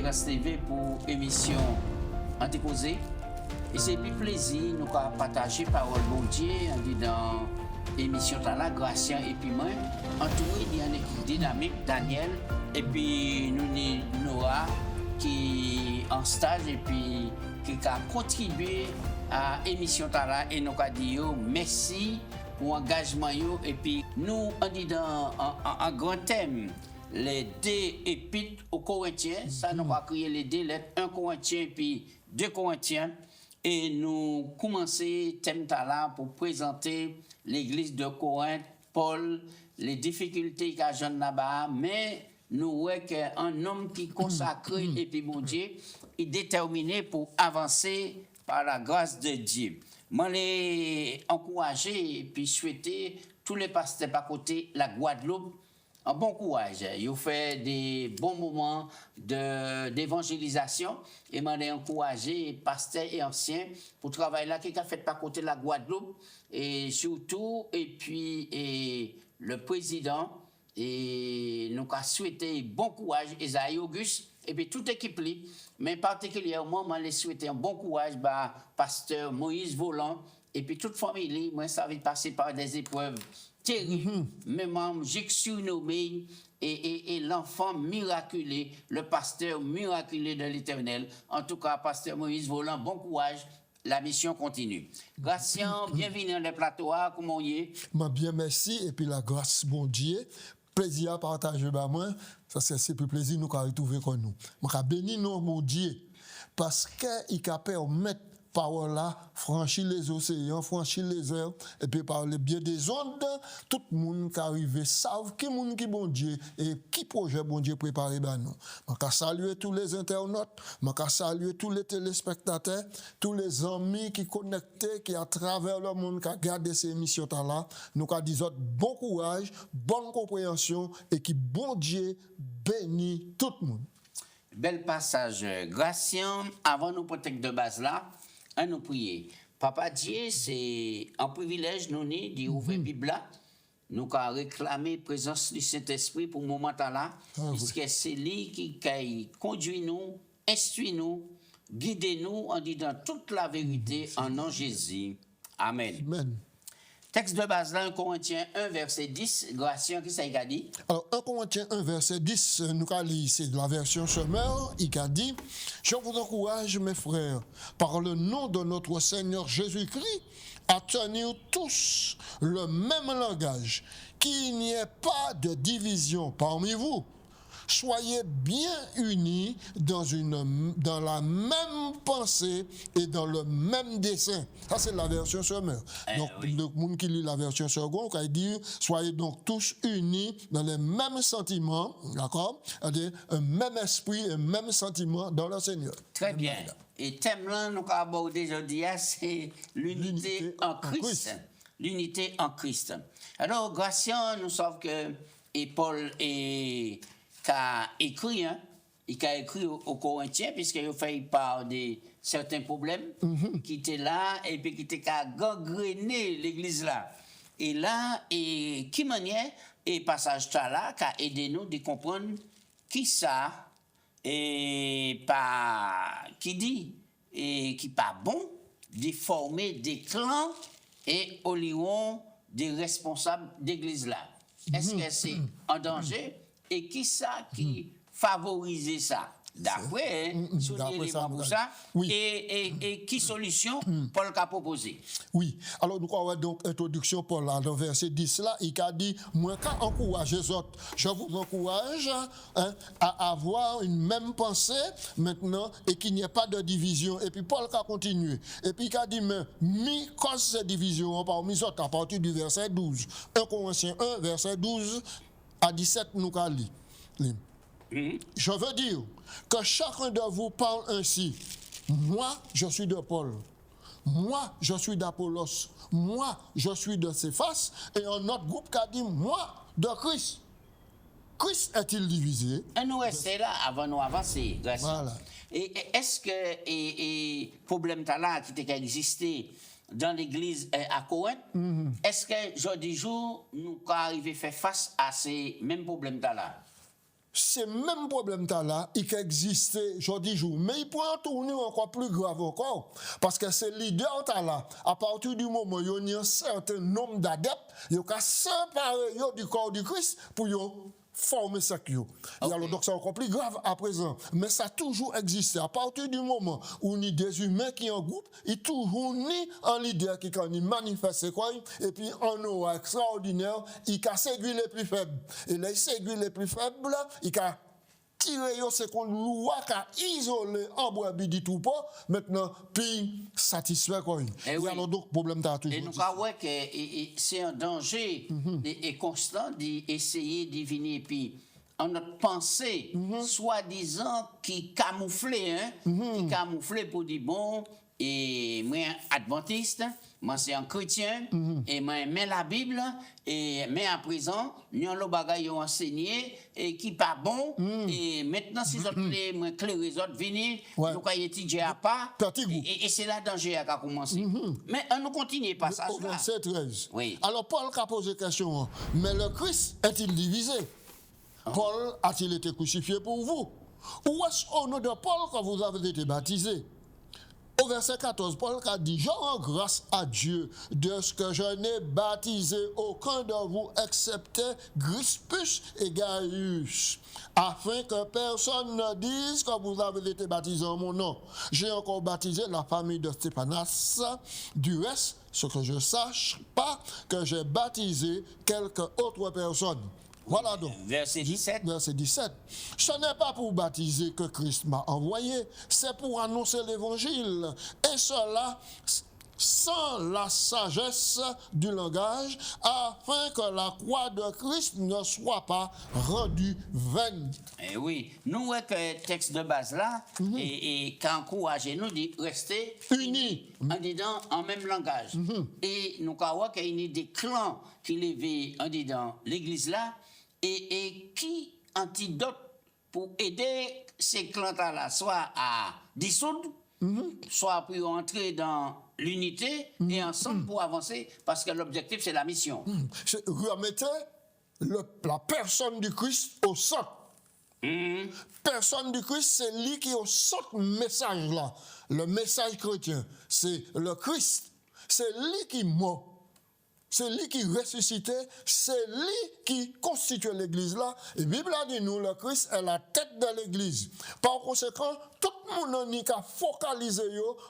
Espérance TV pour émission Antiposée. Et c'est plus plaisir nous partager parole bon Dieu dans l'émission Tala, Gracien et puis moi. Entouré d'une équipe dynamique, Daniel, et puis nous Nora qui est en stage et puis qui a contribué à l'émission Tala et nous a dit merci pour l'engagement et puis nous on dit dans un grand thème les deux épîtres aux Corinthiens, ça nous va créer les deux lettres, 1 Corinthien puis 2 Corinthiens. Et nous commençons thème là pour présenter l'église de Corinthe, Paul, les difficultés qu'a Jean là-bas, mais nous voyons qu'un homme qui consacré et puis mon Dieu, il est déterminé pour avancer par la grâce de Dieu. Moi, les encourager et puis souhaiter tous les pasteurs par côté la Guadeloupe un bon courage. Ils fait des bons moments d'évangélisation et m'a encouragé pasteurs et anciens pour travailler là qui a fait par côté de la Guadeloupe et surtout et puis le président et nous a souhaité bon courage Esaïe Auguste et puis toute équipe mais particulièrement moi les souhaiter un bon courage pasteur Moïse Volant et puis toute famille moi ça va passer par des épreuves terrible, même j'ai surnommé et l'enfant miraculé, le pasteur miraculé de l'Éternel. En tout cas, pasteur Moïse Volant, bon courage. La mission continue. Gracien, bienvenue dans le plateau. Comment y est? Bien, merci. Et puis la grâce, bon Dieu. Plaisir à partager avec moi. Ça, c'est plus plaisir nous retrouver avec nous. Je bénis nous, mon Dieu, parce qu'il permet parole là, franchir les océans, franchir les airs, et puis par le biais des ondes, tout le monde qui arrive savent qui monde qui bon Dieu et qui projet bon Dieu préparé par nous. Je salue tous les internautes, je salue tous les téléspectateurs, tous les amis qui connectés, qui à travers le monde qui regardent ces émissions là, nous disons bon courage, bonne compréhension et qui bon Dieu bénit tout le monde. Bel passage, Gracien, avant nous protéger de base là, à nous prier. Papa Dieu, c'est un privilège nous d'ouvrir la Bible là. Nous avons réclamé la présence du Saint-Esprit pour le moment là, puisque c'est lui qui conduit nous, instruit nous, guide nous en disant toute la vérité en nom de Jésus. Amen. Amen. Texte de base là, 1 Corinthiens 1, verset 10, Gracien, qui ça a dit? Alors, 1 Corinthiens 1, verset 10, nous allons lire, c'est de la version Semeur, il a dit, je vous encourage, mes frères, par le nom de notre Seigneur Jésus-Christ, à tenir tous le même langage, qu'il n'y ait pas de division parmi vous. Soyez bien unis dans la même pensée et dans le même dessein. Ça, c'est la version Semeur. Donc, le monde qui lit la version seconde, il dit, soyez donc tous unis dans les mêmes sentiments, d'accord? C'est-à-dire un même esprit, un même sentiment dans le Seigneur. Très bien. Et thème là, nous avons abordé aujourd'hui, c'est l'unité en Christ. L'unité en Christ. Alors, Gracien, nous savons que Paul et qui a écrit aux Corinthiens, puisqu'il a fait part de certains problèmes qui étaient là et puis qui étaient gangréné l'église là. Et là, et qui manière, et passage là, qui a aidé nous de comprendre qui ça, et pas, qui dit, et qui pas bon, de former des clans et au lion des responsables d'église là. Est-ce que c'est en danger? Et qui ça qui favorisait ça? D'après, sur l'élément pour ça, oui. Et qui solution Paul a proposé? Oui, alors nous avons donc introduction Paul là, dans verset 10 là, il a dit, moi quand encourage les autres, je vous encourage à avoir une même pensée maintenant et qu'il n'y ait pas de division. Et puis Paul a continué. Et puis il a dit, mais mi cause cette division parmi les autres à partir du verset 12. 1 Corinthiens 1, verset 12 à 17, nous allons lire. Je veux dire que chacun de vous parle ainsi. Moi, je suis de Paul. Moi, je suis d'Apollos. Moi, je suis de Céphas. Et un autre groupe qui a dit, moi, de Christ. Christ est-il divisé? Et nous restons là avant nous avancer. Voilà. Et est-ce que le problème là qui existé dans l'église à Corinthe, est-ce que jour nous arrivons à faire face à ces mêmes problèmes là? c'est même problème là, il existe aujourd'hui jour, mais il prend un tournure encore plus grave encore, parce que c'est leader là, à partir du moment où il y a un certain nombre d'adeptes, il y a séparer du corps du Christ pour former ça. Okay. Alors donc c'est encore plus grave à présent, mais ça a toujours existé. À partir du moment où il y a des humains qui en groupe, il toujours ni un leader qui quand il manifeste quoi, et puis un aura extraordinaire, il a séduit les plus faibles. Et là, il séduit les plus faibles, il a tiré c'est qu'on loi qu'a isolé en brebis dit tout pas maintenant puis satisfait quoi. Et oui. alors donc problème t'as toujours. Et nous avons que c'est un danger et constant d'essayer de venir puis en notre pensée soi-disant qui camouflait qui camouflait pour dire bon et moi adventiste, moi c'est un chrétien et moi mais la Bible et mais à présent nous le bagaille enseigné et qui pas bon et maintenant si autres les moi clair les autres venir nous quoi étudier à pas et c'est là danger a commencé. Mais on nous continue pas ça. Verset 13. Oui. Alors Paul a posé question, mais le Christ est-il divisé? Paul a-t-il été crucifié pour vous? Ou est-ce au nom de Paul que vous avez été baptisé? Au verset 14, Paul a dit, je rends grâce à Dieu de ce que je n'ai baptisé aucun de vous excepté Crispus et Gaius, afin que personne ne dise que vous avez été baptisé en mon nom. J'ai encore baptisé la famille de Stéphanas. Du reste, ce que je sache pas que j'ai baptisé quelque autre personne. Voilà donc. Verset 17. Verset 17. Ce n'est pas pour baptiser que Christ m'a envoyé, c'est pour annoncer l'évangile. Et cela sans la sagesse du langage, afin que la croix de Christ ne soit pas rendue vaine. Eh oui, nous voyons que le texte de base là, et qui encourage nous de rester unis en disant en même langage. Et nous voyons qu'il y a des clans qui lèvent en disant l'église là, et qui antidote pour aider ces clans-là, soit à dissoudre, soit pour entrer dans l'unité et ensemble pour avancer, parce que l'objectif, c'est la mission. Remettez la personne du Christ au centre. Personne du Christ, c'est lui qui est au centre message là. Le message chrétien, c'est le Christ. C'est lui qui mort. C'est lui qui ressuscitait, c'est lui qui constitue l'église là. Et la Bible a dit nous, le Christ est la tête de l'église. Par conséquent, tout le monde n'a qu'à focaliser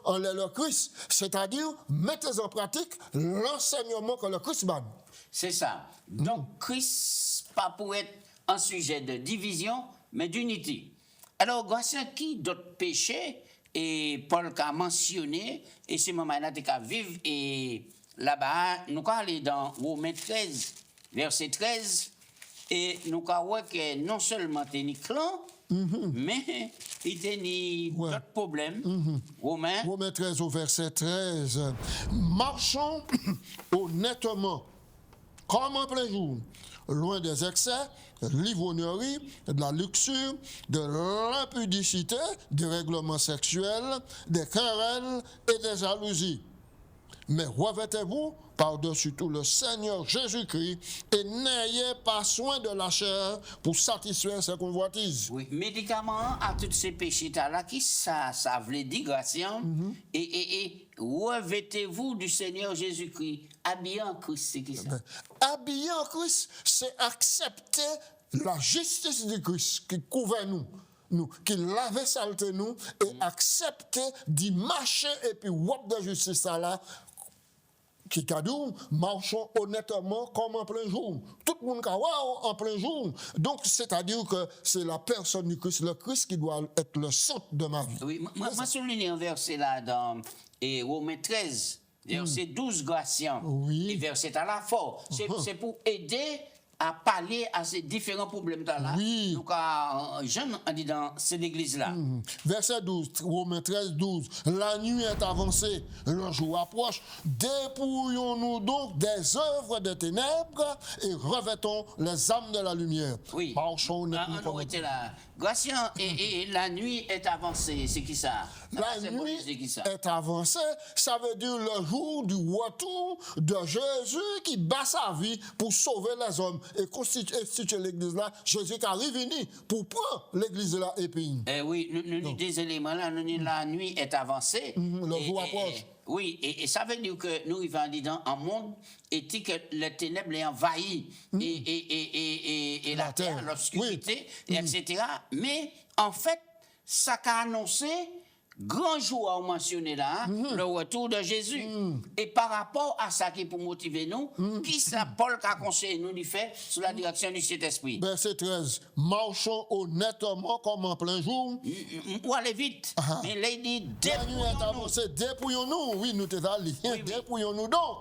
en le Christ. C'est-à-dire, mettez en pratique l'enseignement que le Christ donne. C'est ça. Donc, Christ, pas pour être un sujet de division, mais d'unité. Alors, voici qui d'autres péchés, et Paul a mentionné, et c'est moment-là qu'à vivre, et là-bas, nous allons aller dans Romains 13, verset 13, et nous allons voir que non seulement il y a clan, mais il y a d'autres problèmes. Romains 13 au verset 13. Marchons honnêtement, comme en plein jour, loin des excès, de l'ivrognerie, de la luxure, de l'impudicité, des règlements sexuels, des querelles et des jalousies. Mais revêtez-vous par-dessus tout le Seigneur Jésus-Christ et n'ayez pas soin de la chair pour satisfaire ses convoitises. Oui, médicament à tous ces péchés-là, qui ça veut dire, Gratien, et revêtez-vous du Seigneur Jésus-Christ, habillé en Christ, c'est qui ça? Habillé en Christ, c'est accepter la justice du Christ qui couvre nous, qui lave saleté nous, et accepter d'y marcher et puis wop de justice là, qui cadou, marchons honnêtement comme en plein jour. Tout le monde en plein jour. Donc, c'est-à-dire que c'est la personne du Christ, le Christ qui doit être le centre de ma vie. Oui, moi souligne un verset là dans Romains 13, verset 12, Gratien. Oui. Et verset à la fois. C'est pour aider à parler à ces différents problèmes-là. Oui. Donc, jeune, on dit dans cette église-là. Verset 12, Romains 13, 12. La nuit est avancée, le jour approche. Dépouillons-nous donc des œuvres des ténèbres et revêtons les âmes de la lumière. Oui. Marchons honnêtement. On était là. Gratien, et la nuit est avancée. C'est qui ça? La nuit est avancée, ça veut dire le jour du retour de Jésus qui bat sa vie pour sauver les hommes. et constituer l'église là, Jésus qui arrive venu pour prendre l'église là et puis. Oui, nous des éléments là, la nuit est avancée. Le jour approche. Oui, et ça veut dire que nous vivons dans un monde et que les ténèbres les envahissent et la terre, l'obscurité, etc. Mais en fait, ça qu'a annoncé, grand jour à mentionner là, le retour de Jésus. Et par rapport à ça qui pour motiver nous, qui ça Paul a conseillé nous de faire sous la direction du Saint-Esprit? Verset 13. Marchons honnêtement comme en plein jour. Ou aller vite. Mais là, il dit, La nuit est avancée, dépouillons-nous. Oui, nous t'es allés. Dépouillons-nous donc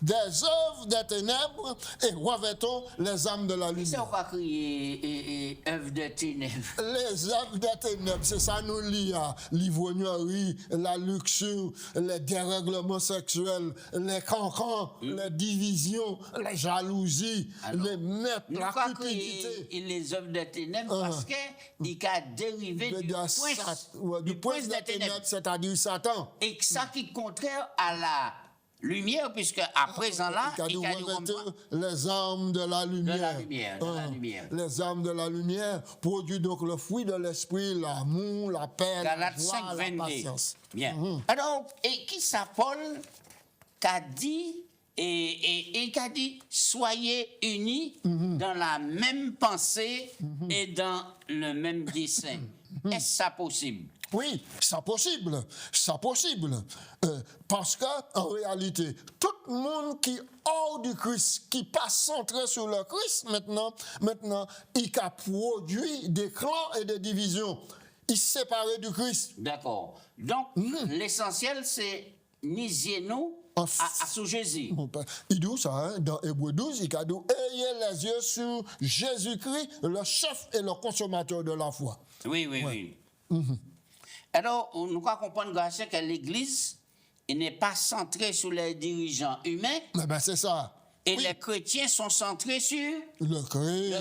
des œuvres des ténèbres et revêtons les âmes de la lumière. C'est quoi crier œuvres de ténèbres? Les œuvres des ténèbres, c'est ça nous lie à l'ivrognerie, la luxure, les dérèglements sexuels, les cancans, les divisions, les jalousies, les mètres, la cupidité. Les œuvres de ténèbres parce qu'il a dérivé du prince des ténèbres, c'est-à-dire Satan. Et ça qui est contraire à la lumière, puisque à présent là, il a les âmes de la lumière. Les âmes de la lumière produisent donc le fruit de l'esprit, l'amour, la paix, la joie, la patience. Bien. Alors, et qui ça Paul qu'a dit et qu'a dit soyez unis dans la même pensée et dans le même dessein. Est-ce ça possible? Oui, c'est possible. C'est possible. Parce qu'en réalité, tout le monde qui est hors du Christ, qui passe centré sur le Christ, maintenant, il a produit des clans et des divisions. Il s'est séparé du Christ. D'accord. Donc, l'essentiel, c'est nier-nous à Jésus. Il dit ça, hein, dans Hébreux 12, il a dit ayez les yeux sur Jésus-Christ, le chef et le consommateur de la foi. Oui. Alors, nous devons comprendre que l'Église n'est pas centrée sur les dirigeants humains. C'est ça. Et les chrétiens sont centrés sur le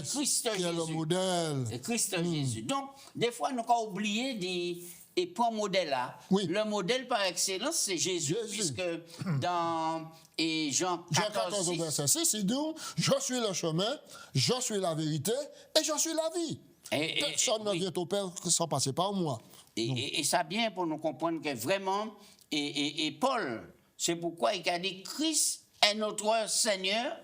Christ qui est le modèle. Le Christ Jésus. Donc, des fois, nous avons oublié de prendre le modèle là. Le modèle par excellence, c'est Jésus. Puisque dans Jean 14, verset 6, il dit je suis le chemin, je suis la vérité et je suis la vie. Personne ne vient au Père sans passer par moi. Et ça bien pour nous comprendre que vraiment, et Paul, c'est pourquoi il a dit Christ est notre Seigneur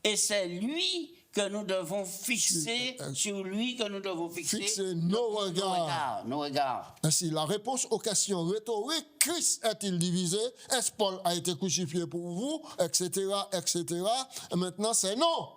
et c'est lui que nous devons fixer, sur lui que nous devons fixer nos regards. Ainsi, la réponse aux questions rhétoriques, Christ est-il divisé? Est-ce que Paul a été crucifié pour vous? Etc. Maintenant, c'est non.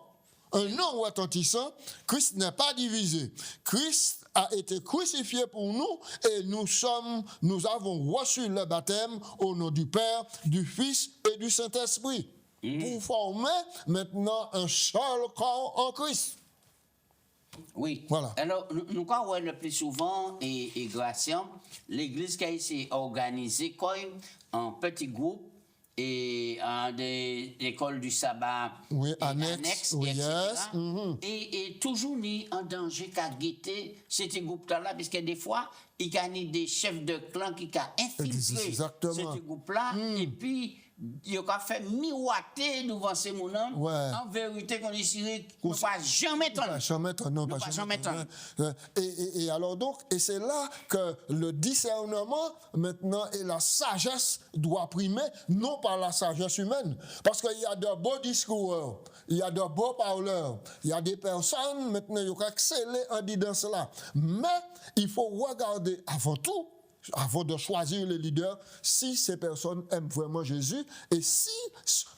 Un non retentissant, Christ n'est pas divisé. Christ a été crucifié pour nous et nous avons reçu le baptême au nom du Père, du Fils et du Saint-Esprit. Pour former maintenant un seul corps en Christ. Oui. Voilà. Alors, nous croyons le plus souvent, et Gratien, l'Église qui a été organisée comme un petit groupe et des écoles du sabbat annexes, etc. Et toujours ni en danger qu'à guetter ces groupes-là, parce que des fois, il y a des chefs de clan qui ont infiltré ce groupe-là, et puis il a fait miroiter devant ces mounons. En vérité, qu'on est ne pas jamais t'en. Et alors donc, et c'est là que le discernement maintenant et la sagesse doivent primer, non par la sagesse humaine. Parce qu'il y a de beaux discours, il y a de beaux parleurs, il y a des personnes maintenant qui ont excellé en disant cela. Mais il faut regarder avant tout, avant de choisir les leaders, si ces personnes aiment vraiment Jésus et si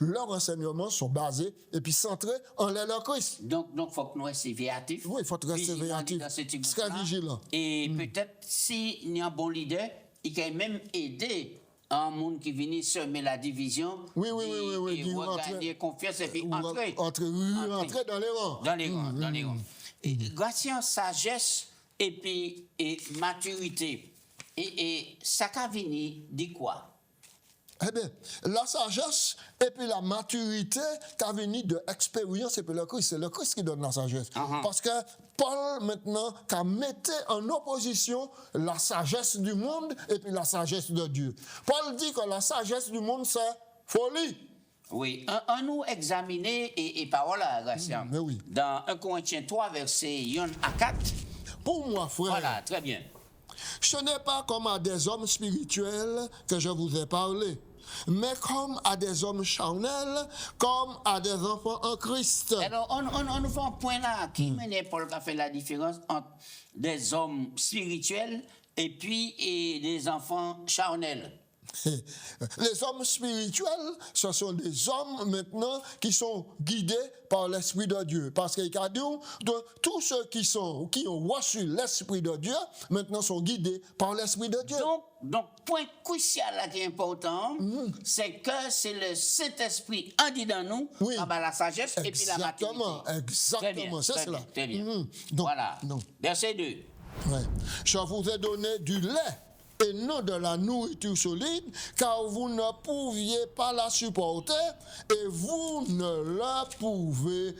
leurs enseignements sont basés et puis centrés en leur Christ. Donc, il faut que nous restions véatifs. Oui, il faut rester véatifs. Très vigilant. Et peut-être, s'il y a un bon leader, il peut même aider un monde qui vient semer la division. Oui. Et regagner confiance et puis entrer dans les rangs. Dans les rangs. Gratien, sagesse et puis maturité. Et ça qu'a venu dit quoi? Eh bien, la sagesse et puis la maturité qu'a venu de l'expérience et puis le Christ. C'est le Christ qui donne la sagesse. Parce que Paul, maintenant, qu'a metté en opposition la sagesse du monde et puis la sagesse de Dieu. Paul dit que la sagesse du monde, c'est folie. Oui, on nous examiner et parole à Gracien. Mais oui. Dans 1 Corinthiens 3, verset 1 à 4. Pour moi, frère, Voilà, très bien. ce n'est pas comme à des hommes spirituels que je vous ai parlé, mais comme à des hommes charnels, comme à des enfants en Christ. Alors, on nous fait un point là. Qui mène Paul qui a fait la différence entre des hommes spirituels et puis des enfants charnels? Les hommes spirituels, ce sont des hommes maintenant qui sont guidés par l'Esprit de Dieu. Parce qu'il y a dit de tous ceux qui ont reçu l'Esprit de Dieu, maintenant sont guidés par l'Esprit de Dieu. Donc, point crucial là qui est important, c'est que c'est le Saint-Esprit en dit dans nous, Oui. la sagesse et puis la maturité. Exactement, c'est cela. Très bien. Donc, Voilà. non. Verset 2. Ouais. Je vous ai donné du lait et non de la nourriture solide, car vous ne pouviez pas la supporter et vous ne la pouvez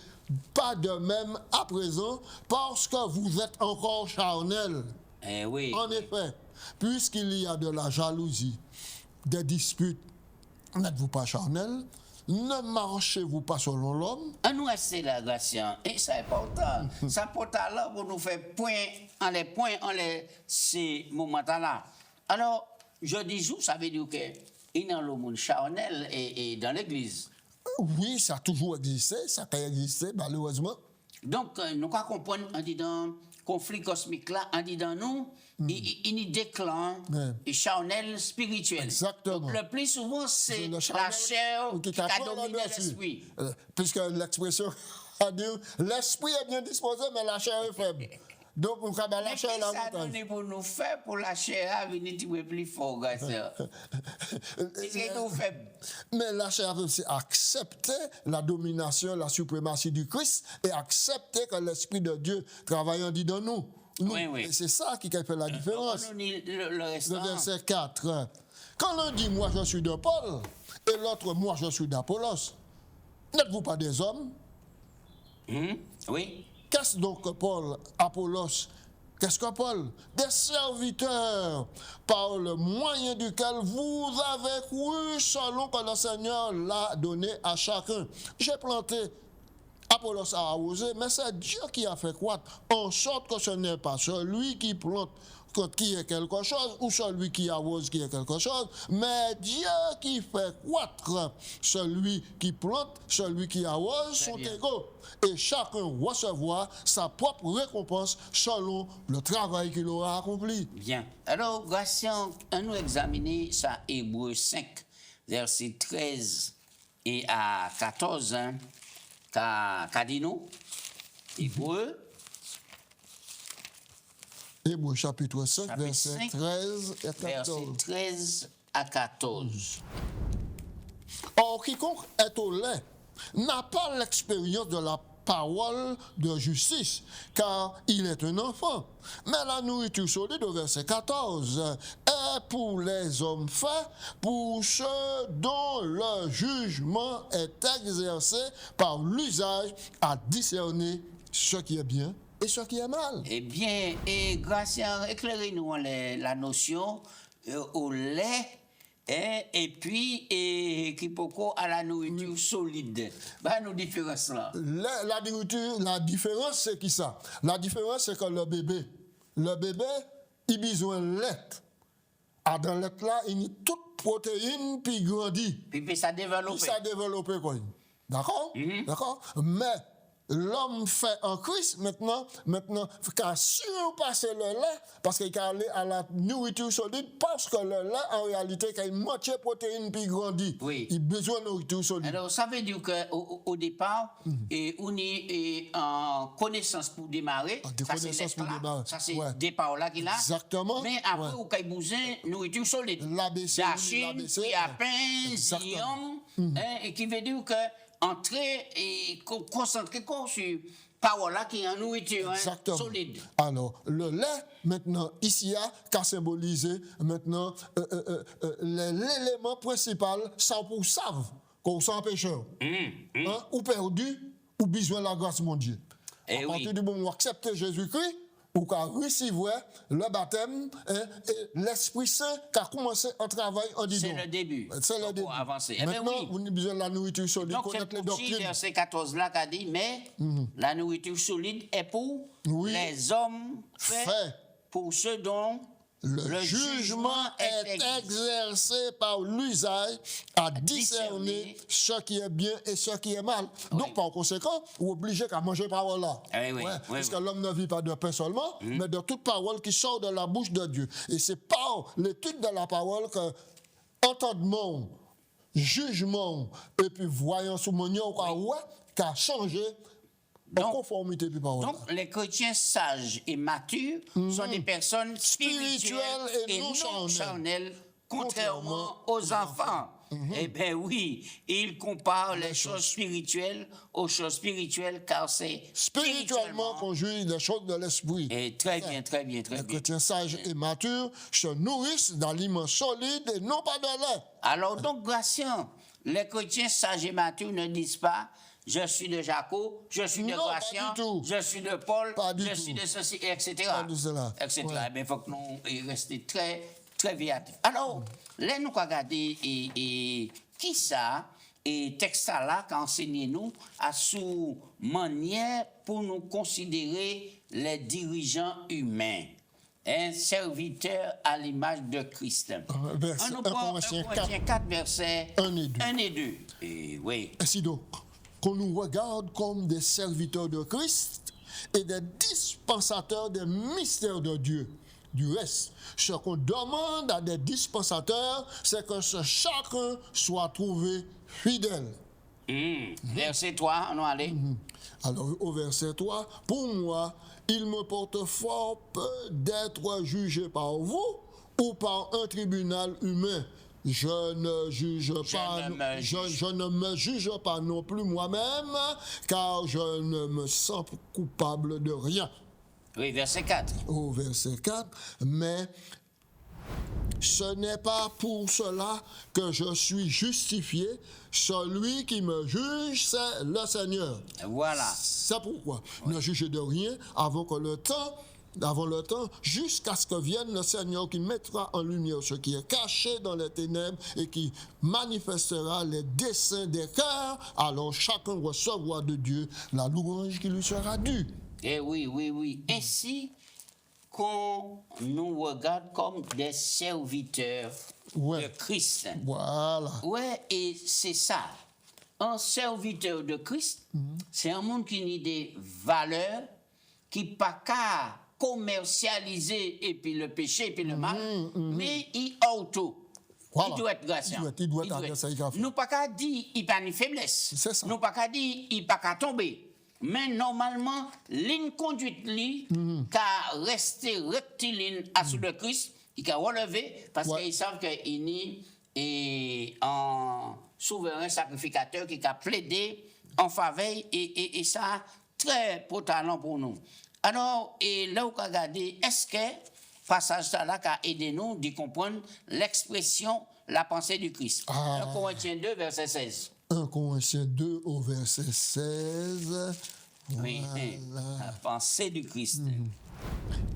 pas de même à présent parce que vous êtes encore charnel. Eh oui. En effet, puisqu'il y a de la jalousie, des disputes, n'êtes-vous pas charnel? Ne marchez-vous pas selon l'homme? On nous essaie la Gracien, et c'est important. Ça porte là pour nous faire point en les ces moments-là. Alors, je dis jour, ça veut dire que il y a le monde charnel et dans l'église. Oui, ça a toujours existé, ça a existé malheureusement. Donc, nous comprenons, on dit dans le conflit cosmique là, on dit dans nous, il y a des clans et charnel spirituel. Exactement. Donc, le plus souvent, c'est Le la charnel chair qui a dominé là-dessus. l'esprit. Puisque l'expression a dit, l'esprit est bien disposé, mais la chair est faible. Donc, on va la Mais chair qu'est-ce que ça donne pour nous faire pour la chair à venir tirer plus fort, Gracien? Qu'est-ce que nous fait? Mais la chair veut aussi accepter la domination, la suprématie du Christ et accepter que l'Esprit de Dieu travaille en dit dans nous. Oui, oui. Et c'est ça qui fait la différence. On nous dit le restant. Le verset 4. Quand l'un dit moi je suis de Paul et l'autre moi je suis d'Apollos, n'êtes-vous pas des hommes? Oui. Qu'est-ce donc que Paul, Apollos? Qu'est-ce que Paul? Des serviteurs par le moyen duquel vous avez cru selon que le Seigneur l'a donné à chacun. J'ai planté, Apollos a arrosé, mais c'est Dieu qui a fait croître, en sorte que ce n'est pas celui qui plante qui est quelque chose, ou celui qui arrose qui est quelque chose, mais Dieu qui fait croître. Celui qui plante, celui qui arrose sont égaux. Et chacun recevra sa propre récompense selon le travail qu'il aura accompli. Bien. Alors, Gracien, on nous examiner ça, Hébreux 5, verset 13 et à 14, hein, qu'a dit nous. Hébreux. Hébreux chapitre 5, verset 5, 13 et 14. Verset 13 à 14. Or, quiconque est au lait n'a pas l'expérience de la parole de justice, car il est un enfant. Mais la nourriture solide, au verset 14, est pour les hommes faits, pour ceux dont le jugement est exercé par l'usage à discerner ce qui est bien et ce qui est mal. Eh bien, et Gracien, éclairez-nous la notion au lait. Et puis, qui pourquoi à la nourriture solide. Bah, nous différence là. La nourriture, la différence, c'est qui ça? La différence, c'est que le bébé, il a besoin de lait. Dans le lait là, il y a toute protéine, puis grandit. Puis ça développe. Puis ça développe quoi? D'accord? D'accord? Mais l'homme fait en Christ maintenant, qu'à surpasser le lait, parce qu'il a allé à la nourriture solide, parce que le lait, en réalité, il a une moitié protéine puis grandit. Oui. Il a besoin de nourriture solide. Alors, ça veut dire qu'au départ, on est en connaissance pour démarrer. Ça, c'est départ là qu'il a. Exactement. Mais après, au cas besoin, nourriture solide. L'ABC, Dachine, puis à pain, zion, et qui veut dire que entrer et concentrer sur parole là qui est en nourriture solide. Alors, le lait, maintenant, ici, a symbolisé maintenant l'élément principal, sans pour savent, qu'on s'en pécheur. Ou perdu, ou besoin de la grâce de mon Dieu. À partir du moment où on accepte Jésus-Christ, ou qu'a recevoir le baptême, et l'Esprit Saint qui a commencé un travail en disant. C'est le début. C'est le début. Pour avancer. Eh bien, Maintenant, oui. vous avez besoin de la nourriture solide, Donc, c'est connaître les pour ça, doctrines. verset 14 là, qu'a dit, mais la nourriture solide est pour Oui. les hommes faits pour ceux dont Le jugement est exercé par l'usage à discerner ce qui est bien et ce qui est mal. Donc, par conséquent, vous êtes obligé qu'à manger parole là. Oui, Parce que l'homme ne vit pas de pain seulement, mais de toute parole qui sort de la bouche de Dieu. Et c'est par l'étude de la parole que entendement, jugement, et puis voyant sous mon qui a changé en conformité avec la parole. Donc, les chrétiens sages et matures sont des personnes spirituelles et non charnelles, contrairement aux enfants. Eh bien oui, ils comparent les choses spirituelles aux choses spirituelles, car c'est Spirituellement qu'on juge les choses de l'esprit. Et très bien, très bien, très Les bien. chrétiens sages et matures se nourrissent d'aliments solides et non pas de lait. Alors donc, Gratien, les chrétiens sages et matures ne disent pas je suis de Jacob, je suis de Non, pas Gratien, du tout. je suis de Paul, Pas du je tout. suis de ceci, etc. Pas de cela. Etc. Ouais. Mais il faut que nous restions très, très viatifs. Alors, là, nous avons regardé qui ça, et texte là, qu'enseignez nous à sous manière pour nous considérer les dirigeants humains. Un serviteur à l'image de Christ. Verset On nous 1 prend Corinthiens 4, versets 1 et 2. 1 et 2. Et oui. Ainsi donc, qu'on nous regarde comme des serviteurs de Christ et des dispensateurs des mystères de Dieu. Du reste, ce qu'on demande à des dispensateurs, c'est que chacun soit trouvé fidèle. Verset 3, on va aller. Alors, au verset 3, pour moi, il me porte fort peu d'être jugé par vous ou par un tribunal humain. Je ne juge pas, je ne me juge pas non plus moi-même, car je ne me sens coupable de rien. Oui, verset 4. Au verset 4, mais ce n'est pas pour cela que je suis justifié. Celui qui me juge, c'est le Seigneur. Voilà. C'est pourquoi ne jugez de rien avant le temps, jusqu'à ce que vienne le Seigneur qui mettra en lumière ce qui est caché dans les ténèbres et qui manifestera les desseins des cœurs. Alors chacun recevra de Dieu la louange qui lui sera due. Eh oui, oui, oui. Ainsi qu'on nous regarde comme des serviteurs de Christ. Voilà. Ouais, et c'est ça. Un serviteur de Christ, c'est un monde qui a des valeurs, qui pas qu'à commercialiser et puis le péché et puis le mal, mais il auto. Voilà. Il doit être gracieux. Il doit être ça, il doit faire. Nous pas qu'à dire il pas une faiblesse. C'est ça. Nous pas qu'à dire il pas qu'à tomber. Mais normalement, ligne conduite li, qu'à rester rectiligne à sous le Christ, il a relevé parce qu'ils savent qu'il est un souverain sacrificateur qui a plaidé en faveur et ça très potalant pour nous. Alors, et là où on a regardé, est-ce que passage là a aidé nous de comprendre l'expression la pensée du Christ. 1 Corinthiens 2, verset 16. 1 Corinthiens 2 au verset 16. Oui, Voilà. la pensée du Christ.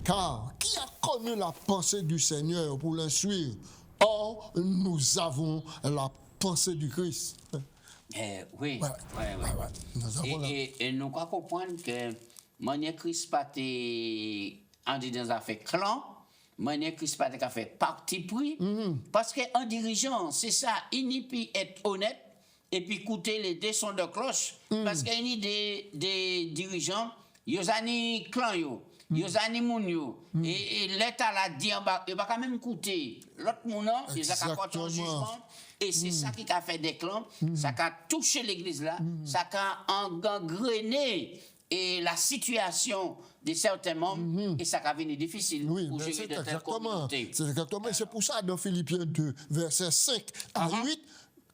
Car qui a connu la pensée du Seigneur pour le suivre? Or, nous avons la pensée du Christ. Oui, Nous avons et nous croyons comprendre que manière Christ pas en disant ça fait clan, manière Christ pas fait parti pris, parce qu'un dirigeant, c'est ça, il peut être honnête et puis écouter les deux sons de cloche, parce qu'il y a des dirigeants, ils ont clan yo. Ils ont moun yo. Et l'État l'a dit, il va quand même écouter l'autre moun, il a apporté un jugement. Et c'est ça qui a fait des clans, ça a touché l'église là, ça a engangrené et la situation de certains membres, et ça a devenu difficile pour gérer de telles communautés. C'est exactement. C'est pour ça, dans Philippiens 2, versets 5 à 8,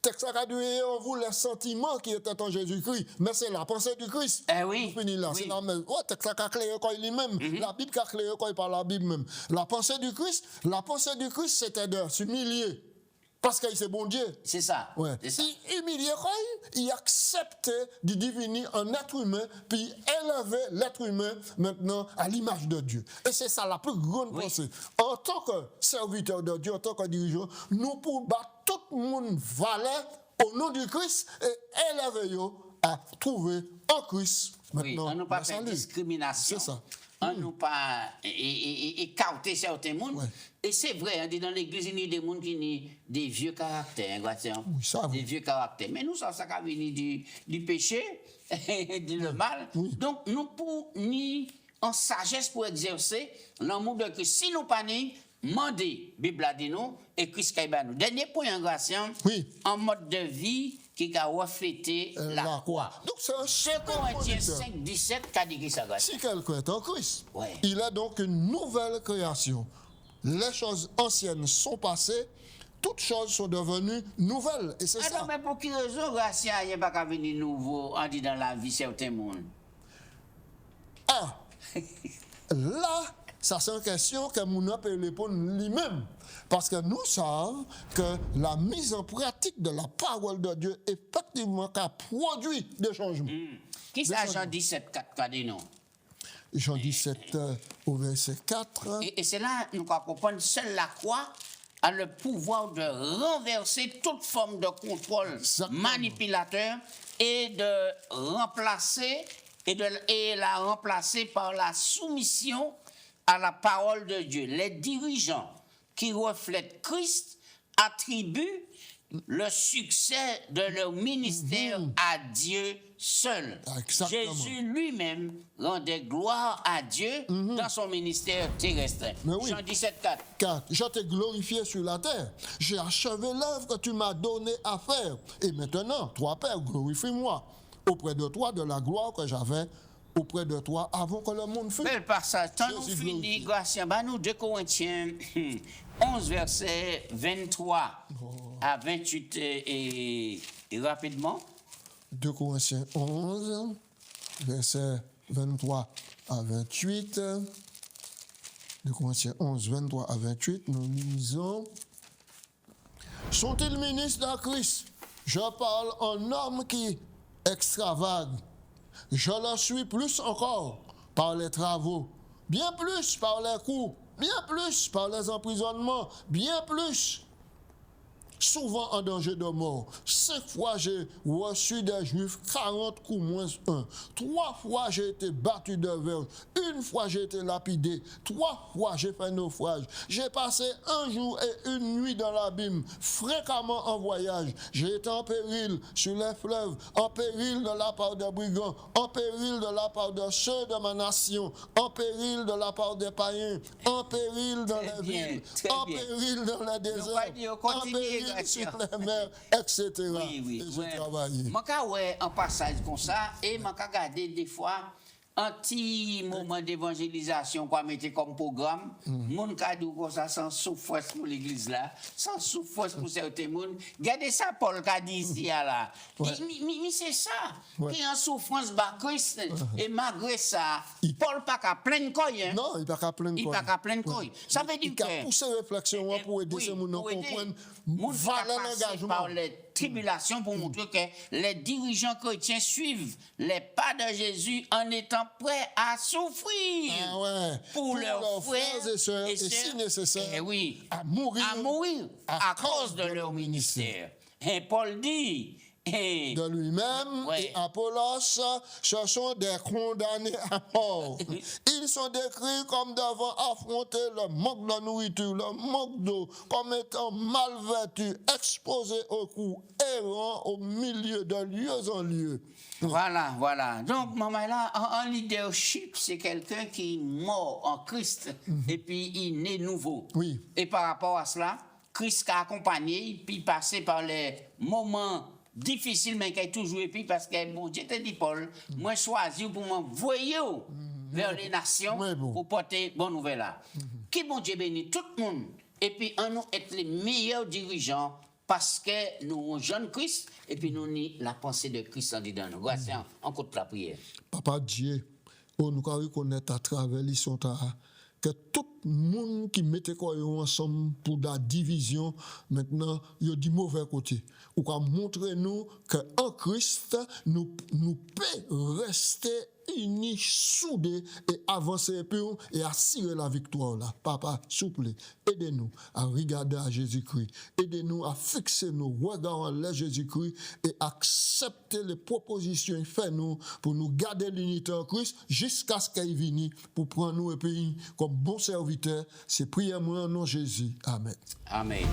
texte a dit, vous les sentiments qui étaient en Jésus-Christ, mais c'est la pensée du Christ. Oui. Fini là, c'est la même. Texte a clairé quoi lui-même. La Bible a clairé quoi par la Bible même. La pensée du Christ, c'était de s'humilier. Parce qu'il c'est bon Dieu. C'est ça. Ouais. C'est ça. Il humiliait quoi? Il acceptait de devenir un être humain, puis élever l'être humain maintenant à l'image de Dieu. Et c'est ça la plus grande pensée. En tant que serviteur de Dieu, en tant que dirigeant, nous pouvons battre tout le monde valait au nom du Christ et élever à trouver en Christ maintenant. Oui, on n'a pas fait discrimination. C'est ça. On n'a pas écarté certains mondes. Ouais. Et c'est vrai, on dit dans l'église, il y a des gens qui ont des vieux caractères, Oui, ça, des vieux caractères. Mais nous, ça vient du péché, du mal. Oui. Donc, nous pour ni en sagesse pour exercer l'amour de Christ. Si nous pas ni demander, Bible a dit nous, et Christ a nous. Dernier point en grâce, Oui. en mode de vie qui a reflété la croix. Donc c'est un 2 Corinthiens 5, 17, qu'a dit ça. Si quelqu'un est en Christ, Ouais. il est donc une nouvelle création. Les choses anciennes sont passées, toutes choses sont devenues nouvelles. Et c'est ça. Alors, mais pour quelle raison, Gratien, il n'y a pas qu'à venir nouveau, on dit dans la vie, certains monde? Ah, là, ça c'est une question que mon peut répondre lui-même. Parce que nous savons que la mise en pratique de la parole de Dieu, effectivement, a produit des changements. Qui c'est Jean 17, 4, qu'a dit non? Jean 17 au verset 4. Et c'est là, nous comprenons, seule la croix a le pouvoir de renverser toute forme de contrôle Exactement. manipulateur et de remplacer, et la remplacer par la soumission à la parole de Dieu. Les dirigeants qui reflètent Christ attribuent le succès de leur ministère à Dieu seul. Exactement. Jésus lui-même rendait gloire à Dieu dans son ministère terrestre. Mais oui. Jean 17, 4. 4. Je t'ai glorifié sur la terre. J'ai achevé l'œuvre que tu m'as donné à faire. Et maintenant, toi, Père, glorifie-moi auprès de toi de la gloire que j'avais auprès de toi avant que le monde fût. Bel passage. Tant nous Jésus finit, glorifié. Gratien, bah nous 2 Corinthiens 11, verset 23 à 28 et rapidement. 2 Corinthiens 11, versets 23 à 28. 2 Corinthiens 11, 23 à 28, nous lisons. Sont-ils ministres de Christ? Je parle en homme qui extravage. Je le suis plus encore par les travaux, bien plus par les coups, bien plus par les emprisonnements, bien plus, souvent en danger de mort. 5 fois j'ai reçu des Juifs 40 coups moins 1. 3 fois j'ai été battu de verge. 1 fois j'ai été lapidé. 3 fois j'ai fait naufrage. J'ai passé 1 jour et 1 nuit dans l'abîme, fréquemment en voyage. J'ai été en péril sur les fleuves, en péril de la part des brigands, en péril de la part de ceux de ma nation, en péril de la part des païens, en péril dans les bien, villes, très en bien. péril dans les déserts, pas dire, en continuez, péril Gratien. sur les mers, etc. Oui. Et j'ai travaillé. Moi, un passage comme ça, et moi, regarder des fois un petit moment d'évangélisation qu'on mettait comme programme. Mon cadeau comme ça, sans souffrance pour l'église là, sans souffrance pour certains monde. Regardez ça, Paul qu'a dit ici là. Ouais. Mais c'est ça, Ouais. qui en souffrance par Christ. Et malgré ça, Paul pas qu'à plein coin. Hein. Non, il n'y a pas qu'à plein Il quoi. pas qu'à plein coin. Ça veut dire Il a que poussé réflexion pour aider ces gens à pour aider. comprendre Moun qui a valeur passé l'engagement. par les tribulations pour montrer que les dirigeants chrétiens suivent les pas de Jésus en étant prêts à souffrir Ah ouais. pour leurs frères et sœurs, et si nécessaire, eh oui, à mourir à cause de leur ministère. Et Paul dit, de lui-même Ouais. et Apollos, ce sont des condamnés à mort. Ils sont décrits comme devant affronter le manque de nourriture, le manque d'eau, comme étant mal vêtus, exposés au coup, errants au milieu de lieux en lieu. Voilà. Donc, maman, là, en leadership, c'est quelqu'un qui est mort en Christ et puis il est nouveau. Oui. Et par rapport à cela, Christ a accompagné, puis passé par les moments difficiles, mais qui a toujours été, parce que bon Dieu te dit, Paul, moi choisi pour m'envoyer vers les nations Ouais, bon. pour porter bonne nouvelle là. Qui bon Dieu bénit tout le monde, et puis en nous être les meilleurs dirigeants, parce que nous jeunes Christ, et puis nous ni la pensée de Christ en dedans nous. Voici en côte la prière. Papa Dieu, on nous reconnaître à travers l'histoire que tout le monde qui mettait quoi ensemble pour la division, maintenant, il y a du mauvais côté. Ou qu'on montre nous qu'en Christ, nous pouvons rester unis, soudés et avancer pour et assurer la victoire là. Papa, s'il vous plaît, aidez-nous à regarder à Jésus-Christ. Aidez-nous à fixer nos regards en Jésus-Christ et accepter les propositions qu'il fait nous pour nous garder l'unité en Christ jusqu'à ce qu'il vienne pour prendre nous et pays comme bon serviteur. C'est prière moi en nom de Jésus. Amen. Amen.